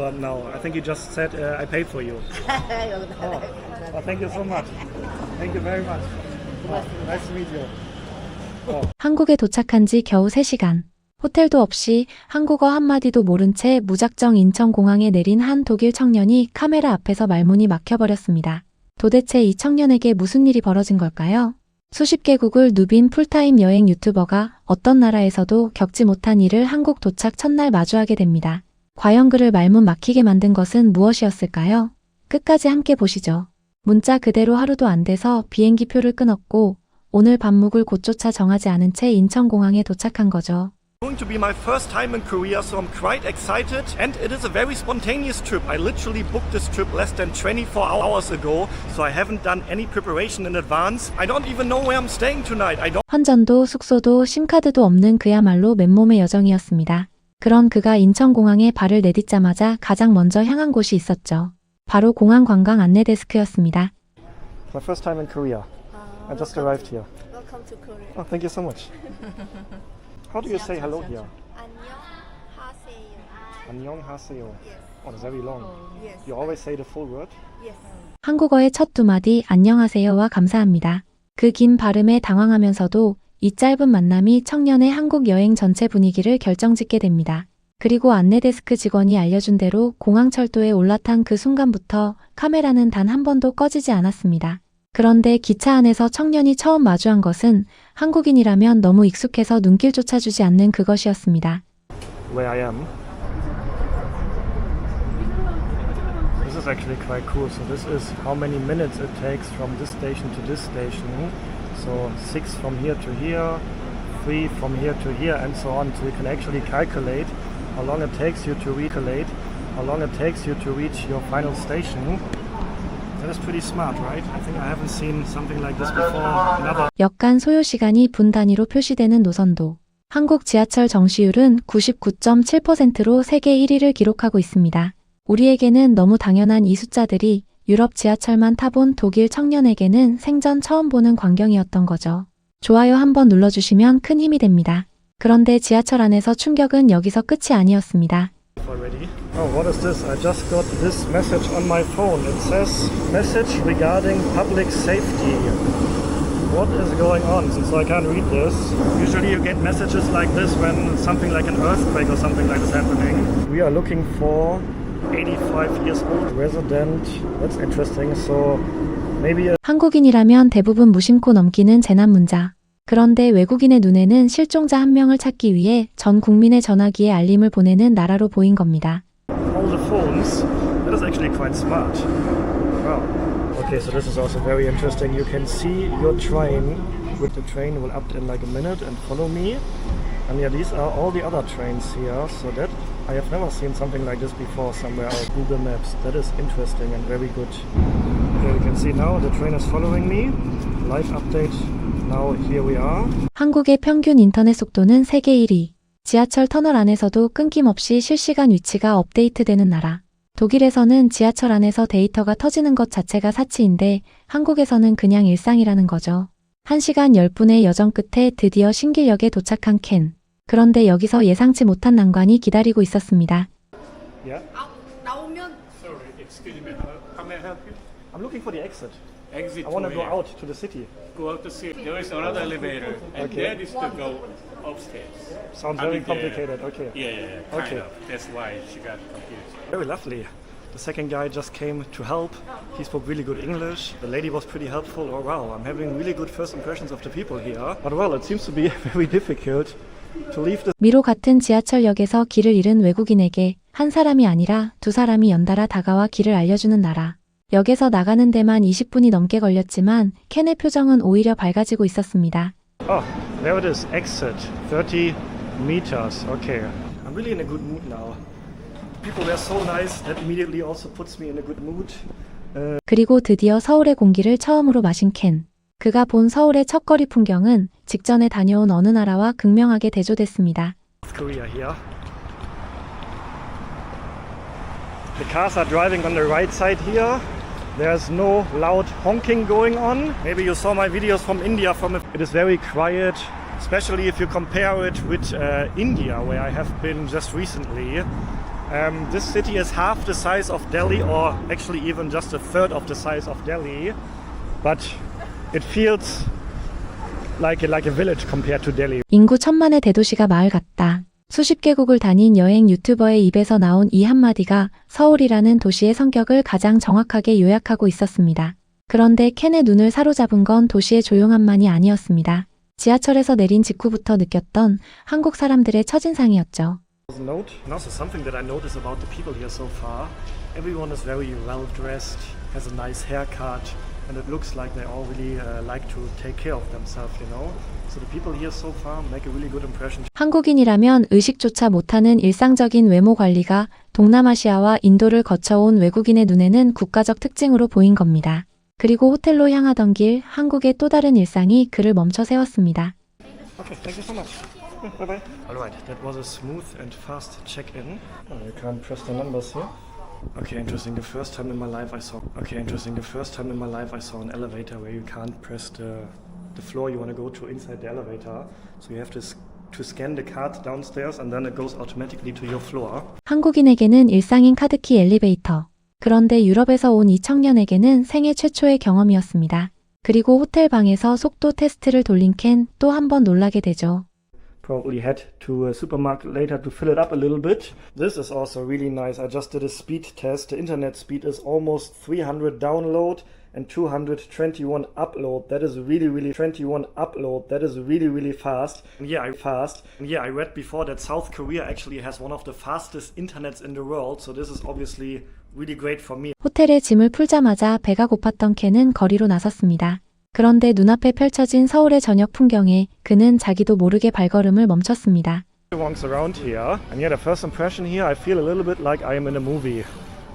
but now I think you just said I paid for you. Oh, well, thank you so much. Thank you very much. Oh, nice to meet you. 한국에 도착한 지 겨우 3시간. 호텔도 없이 한국어 한마디도 모른 채 무작정 인천공항에 내린 한 독일 청년이 카메라 앞에서 말문이 막혀버렸습니다. 도대체 이 청년에게 무슨 일이 벌어진 걸까요? 수십 개국을 누빈 풀타임 여행 유튜버가 어떤 나라에서도 겪지 못한 일을 한국 도착 첫날 마주하게 됩니다. 과연 그를 말문 막히게 만든 것은 무엇이었을까요? 끝까지 함께 보시죠. 문자 그대로 하루도 안 돼서 비행기 표를 끊었고 오늘 밥 묵을 곳조차 정하지 않은 채 인천공항에 도착한 거죠. Going to be my first time in Korea, so I'm quite excited, and it is a very spontaneous trip. I literally booked this trip less than 24 hours ago, so I haven't done any preparation in advance. I don't even know where I'm staying tonight. 환전도 숙소도 심카드도 없는 그야말로 맨몸의 여정이었습니다. 그런 그가 인천공항에 발을 내딛자마자 가장 먼저 향한 곳이 있었죠. 바로 공항 관광 안내 데스크였습니다. My first time in Korea. I just arrived here. Welcome to Korea. Oh, thank you so much. How do you say hello here? 안녕하세요. 안녕하세요. Yes. Oh, it's very long. Yes. You always say the full word? Yes. 한국어의 첫 두 마디 안녕하세요와 감사합니다. 그 긴 발음에 당황하면서도 이 짧은 만남이 청년의 한국 여행 전체 분위기를 결정짓게 됩니다. 그리고 안내 데스크 직원이 알려준 대로 공항철도에 올라탄 그 순간부터 카메라는 단 한 번도 꺼지지 않았습니다. 그런데 기차 안에서 청년이 처음 마주한 것은 한국인이라면 너무 익숙해서 눈길조차 주지 않는 그것이었습니다. Where I am. This is actually quite cool. So this is how many minutes it takes from this station to this station. So 6 from here to here, 3 from here to here, and so on. So you can actually calculate how long it takes you to recalculate, how long it takes you to reach your final station. That is pretty smart, right? I think I haven't seen something like this before. Another. 역간 소요 시간이 분 단위로 표시되는 노선도. 한국 지하철 정시율은 99.7%로 세계 1위를 기록하고 있습니다. 우리에게는 너무 당연한 이 숫자들이 유럽 지하철만 타본 독일 청년에게는 생전 처음 보는 광경이었던 거죠. 좋아요 한번 눌러주시면 큰 힘이 됩니다. 그런데 지하철 안에서 충격은 여기서 끝이 아니었습니다. Already. Oh, what is this? I just got this message on my phone. It says message regarding public safety. What is going on? So I can't read this. Usually you get messages like this when something like an earthquake or something like this happening. We are looking for 85 years old resident. That's interesting. So maybe 한국인이라면 대부분 무심코 넘기는 재난 문자. 그런데 외국인의 눈에는 실종자 한 명을 찾기 위해 전 국민의 전화기에 알림을 보내는 나라로 보인 겁니다. all the phones. That is actually quite smart. Wow. Okay, so this is also very interesting. You can see your train. The train will up in like a minute and follow me. And yeah, these are all the other trains here. So that I have never seen something like this before somewhere on Google Maps. That is interesting and very good. Okay, we can see now the train is following me. Live update. Now here we are. 한국의 평균 인터넷 속도는 세계 1위. 지하철 터널 안에서도 끊김없이 실시간 위치가 업데이트되는 나라. 독일에서는 지하철 안에서 데이터가 터지는 것 자체가 사치인데 한국에서는 그냥 일상이라는 거죠. 1시간 10분의 여정 끝에 드디어 신길역에 도착한 켄. 그런데 여기서 예상치 못한 난관이 기다리고 있었습니다. Yeah. 나오면 Sorry, excuse me. How may I help you? I'm looking for the exit. Exit. I want to to go where? out to the city. Go out to see. There is another elevator, and Okay. that is to go upstairs. Sounds I very mean, complicated. Okay. Yeah, kind Okay. of. That's why she got confused. Very lovely. The second guy just came to help. He spoke really good English. The lady was pretty helpful. Oh wow, I'm having really good first impressions of the people here. But well, it seems to be very difficult to leave the 미로 같은 지하철역에서 길을 잃은 외국인에게 한 사람이 아니라 두 사람이 연달아 다가와 길을 알려주는 나라. 역에서 나가는 데만 20분이 넘게 걸렸지만 켄의 표정은 오히려 밝아지고 있었습니다. Oh, there it is. Exit. 30 meters. Okay. I'm really in a good mood now. People were so nice. That immediately also puts me in a good mood. 그리고 드디어 서울의 공기를 처음으로 마신 켄. 그가 본 서울의 첫 거리 풍경은 직전에 다녀온 어느 나라와 극명하게 대조됐습니다. South Korea here. The cars are driving on the right side here. There's no loud honking going on. Maybe you saw my videos from India. It is very quiet, especially if you compare it with India, where I have been just recently. This city is half the size of Delhi, or actually even just a third of the size of Delhi, but it feels like a village compared to Delhi. 인구 1000만의 대도시가 마을 같다. 수십 개국을 다닌 여행 유튜버의 입에서 나온 이 한마디가 서울이라는 도시의 성격을 가장 정확하게 요약하고 있었습니다. 그런데 켄의 눈을 사로잡은 건 도시의 조용함만이 아니었습니다. 지하철에서 내린 직후부터 느꼈던 한국 사람들의 첫인상이었죠. Note, and also something that I noticed about the people here so far, everyone is very well dressed, has a nice haircut, and it looks like they all really like to take care of themselves, you know. So the people here so far make a really good impression. 한국인이라면 의식조차 못하는 일상적인 외모 관리가 동남아시아와 인도를 거쳐온 외국인의 눈에는 국가적 특징으로 보인 겁니다. 그리고 호텔로 향하던 길, 한국의 또 다른 일상이 그를 멈춰 세웠습니다. Okay, thank you so much. Bye bye. Alright, that was a smooth and fast check-in. You can't press the numbers here. Okay, interesting. The first time in my life I saw. Okay, interesting. The first time in my life I saw an elevator where you can't press the floor you want to go to inside the elevator. So you have to scan the card downstairs and then it goes automatically to your floor. 한국인에게는 일상인 카드키 엘리베이터. 그런데 유럽에서 온 이 청년에게는 생애 최초의 경험이었습니다. 그리고 호텔 방에서 속도 테스트를 돌린 켄 또 한 번 놀라게 되죠. Probably head to a supermarket later to fill it up a little bit. This is also really nice. I just did a speed test. The internet speed is almost 300 download and 221 upload. That is really 21 upload. That is really fast. And yeah, I read before that South Korea actually has one of the fastest internets in the world. So this is obviously really great for me. 호텔에 짐을 풀자마자 배가 고팠던 켄은 거리로 나섰습니다. 그런데 눈앞에 펼쳐진 서울의 저녁 풍경에 그는 자기도 모르게 발걸음을 멈췄습니다. Walks around here, and yeah, the first impression here, I feel a little bit like I am in a movie.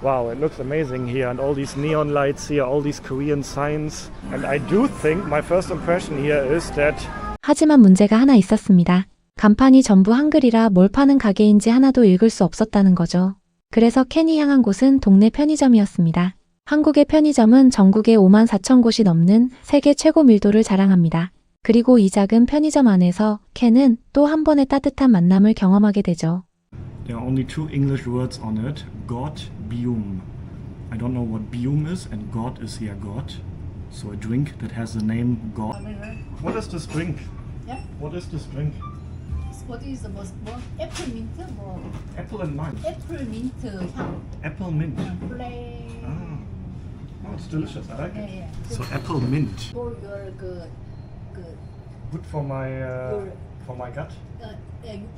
Wow, it looks amazing here, and all these neon lights here, all these Korean signs. And I do think my first impression here is that. 하지만 문제가 하나 있었습니다. 간판이 전부 한글이라 뭘 파는 가게인지 하나도 읽을 수 없었다는 거죠. 그래서 켄이 향한 곳은 동네 편의점이었습니다. 한국의 편의점은 전국에 5만 4천 곳이 넘는 세계 최고 밀도를 자랑합니다. 그리고 이 작은 편의점 안에서 켄은 또 한 번의 따뜻한 만남을 경험하게 되죠. There are only two English words on it. God, bium. I don't know what bium is, and God is here God. So a drink that has the name God. What is this drink? Yeah. What is this drink? What is the most 애플 민트 뭐 Apple and mint. 애플 민트 향 Apple mint. 플레이 Oh, it's delicious. I like it. yeah. So apple mint. For your Good for my gut.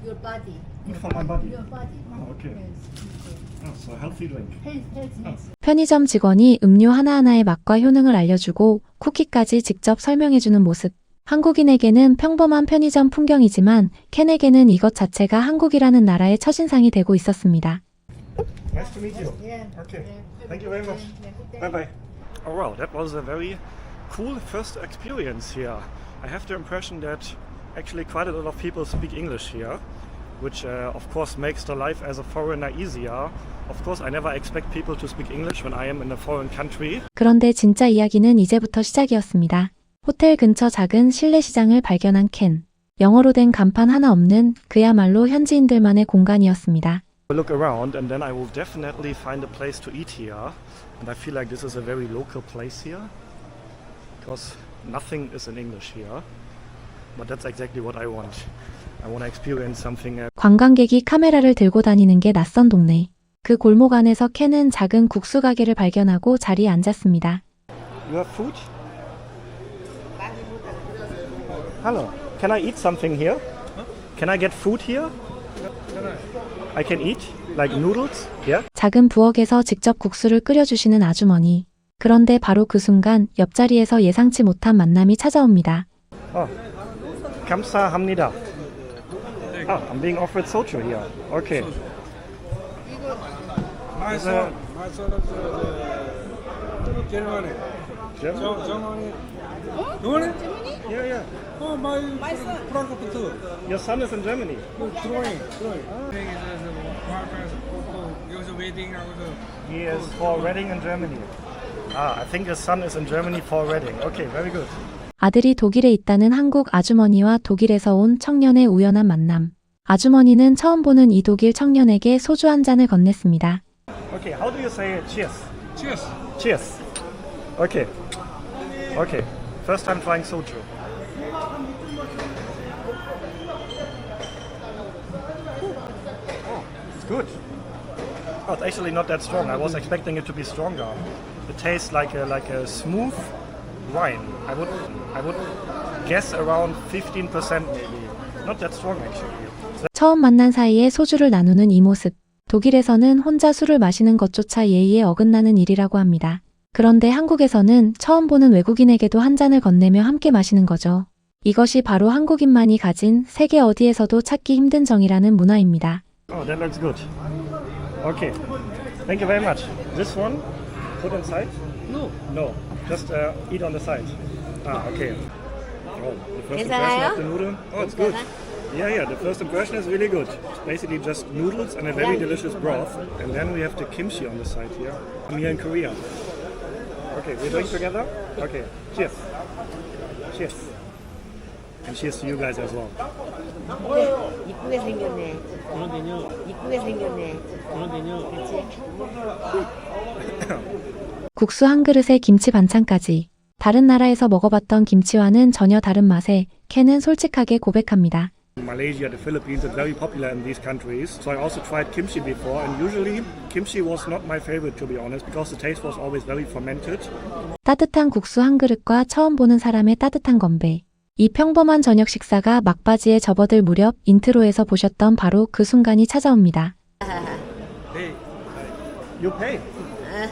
your body. Good for my body. Your body. Oh, okay. Yes. Oh, so healthy drink. Health. 편의점 직원이 음료 하나하나의 맛과 효능을 알려주고 쿠키까지 직접 설명해주는 모습. 한국인에게는 평범한 편의점 풍경이지만 켄에게는 이것 자체가 한국이라는 나라의 첫인상이 되고 있었습니다. Nice to meet you. Yeah. Okay. Thank you very much. Bye bye. Oh wow, that was a very cool first experience here. I have the impression that actually quite a lot of people speak English here, which of course makes the life as a foreigner easier. Of course, I never expect people to speak English when I am in a foreign country. 그런데 진짜 이야기는 이제부터 시작이었습니다. 호텔 근처 작은 실내 시장을 발견한 켄. 영어로 된 간판 하나 없는 그야말로 현지인들만의 공간이었습니다. Look around and then I will definitely find a place to eat here. And I feel like this is a very local place here because nothing is in English here. But that's exactly what I want. I want to experience something. 관광객이 카메라를 들고 다니는 게 낯선 동네. 그 골목 안에서 켄은 작은 국수 가게를 발견하고 자리에 앉았습니다. You have food? Hello. Can I eat something here? Can I get food here? I can eat like noodles. Yeah. 작은 부엌에서 직접 국수를 끓여주시는 아주머니. 그런데 바로 그 순간 옆자리에서 예상치 못한 만남이 찾아옵니다. 감사합니다. I'm being offered soju here. Okay. My son is Germany. German? Germany. Germany? Yeah. Oh, my son. Frankfurt too. Your son is in Germany. Drawing. 여기서 웨딩 하고서. He is for wedding in Germany. I think his son is in Germany for wedding. Okay, very good. 아들이 독일에 있다는 한국 아주머니와 독일에서 온 청년의 우연한 만남. 아주머니는 처음 보는 이 독일 청년에게 소주 한 잔을 건넸습니다. Okay, how do you say cheers? Cheers. Cheers. Okay. Okay. First time trying soju. Oh, it's good. Oh, it's actually not that strong. I was expecting it to be stronger. It tastes like a smooth wine. I would guess around 15% maybe. Not that strong actually. 처음 만난 사이에 소주를 나누는 이 모습. 독일에서는 혼자 술을 마시는 것조차 예의에 어긋나는 일이라고 합니다. 그런데 한국에서는 처음 보는 외국인에게도 한 잔을 건네며 함께 마시는 거죠. 이것이 바로 한국인만이 가진 세계 어디에서도 찾기 힘든 정이라는 문화입니다. Oh, that looks good. Okay. Thank you very much. This one, put inside? No. No. Just eat on the side. Ah, okay. Oh, the first impression 괜찮아요? of the noodle. Oh, it's good. Yeah. The first impression is really good. It's basically just noodles and a very delicious broth. And then we have the kimchi on the side here. I'm here in Korea. Okay, we drink together? Okay. Cheers. Cheers. And cheers to you guys as well. 이쁘게 생겼네. 그런데요. 이쁘게 생겼네. 그런데요. 국수 한 그릇에 김치 반찬까지. 다른 나라에서 먹어봤던 김치와는 전혀 다른 맛에 켄은 솔직하게 고백합니다. Malaysia, the Philippines, it's very popular in these countries. So I also tried kimchi before, and usually kimchi was not my favorite to be honest, because the taste was always very fermented. 따뜻한 국수 한 그릇과 처음 보는 사람의 따뜻한 건배. 이 평범한 저녁 식사가 막바지에 접어들 무렵 인트로에서 보셨던 바로 그 순간이 찾아옵니다. Hey, you pay?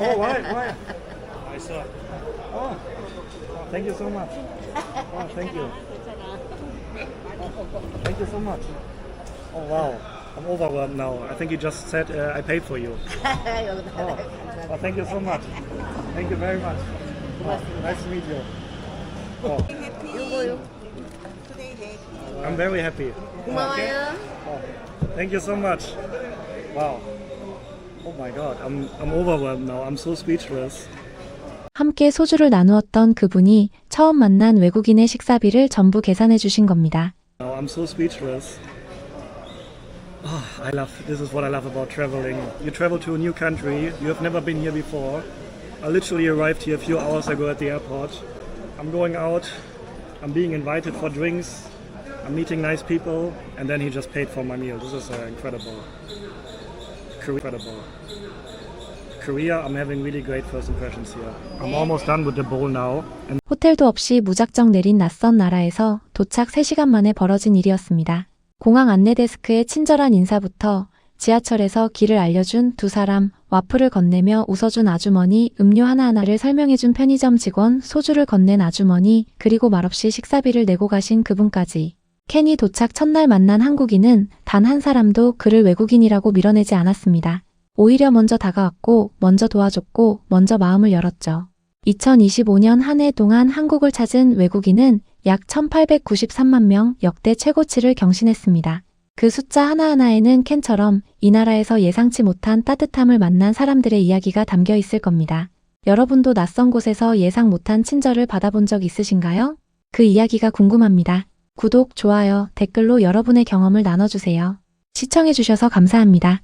Oh, why? I saw. Oh, thank you so much. Oh, thank you. Thank you so much. Oh wow, I'm overwhelmed now. I think you just said I paid for you. Oh, thank you so much. Thank you very much. Oh, nice to meet you. Oh, I'm very happy. 고마워요. Oh, thank you so much. Wow. Oh my God, I'm overwhelmed now. I'm so speechless. 함께 소주를 나누었던 그분이 처음 만난 외국인의 식사비를 전부 계산해 주신 겁니다. Now I'm so speechless. Oh, this is what I love about traveling. You travel to a new country, you have never been here before. I literally arrived here a few hours ago at the airport. I'm going out, I'm being invited for drinks, I'm meeting nice people, and then he just paid for my meal. This is incredible. Korea, I'm having really great first impressions here. I'm almost done with the bowl now. And 호텔도 없이 무작정 내린 낯선 나라에서 도착 3시간 만에 벌어진 일이었습니다. 공항 안내 데스크의 친절한 인사부터 지하철에서 길을 알려준 두 사람, 와플을 건네며 웃어준 아주머니, 음료 하나하나를 설명해준 편의점 직원, 소주를 건넨 아주머니, 그리고 말없이 식사비를 내고 가신 그분까지. 켄이 도착 첫날 만난 한국인은 단 한 사람도 그를 외국인이라고 밀어내지 않았습니다. 오히려 먼저 다가왔고, 먼저 도와줬고, 먼저 마음을 열었죠. 2025년 한 해 동안 한국을 찾은 외국인은 약 1893만 명, 역대 최고치를 경신했습니다. 그 숫자 하나하나에는 켄처럼 이 나라에서 예상치 못한 따뜻함을 만난 사람들의 이야기가 담겨 있을 겁니다. 여러분도 낯선 곳에서 예상 못한 친절을 받아본 적 있으신가요? 그 이야기가 궁금합니다. 구독, 좋아요, 댓글로 여러분의 경험을 나눠주세요. 시청해주셔서 감사합니다.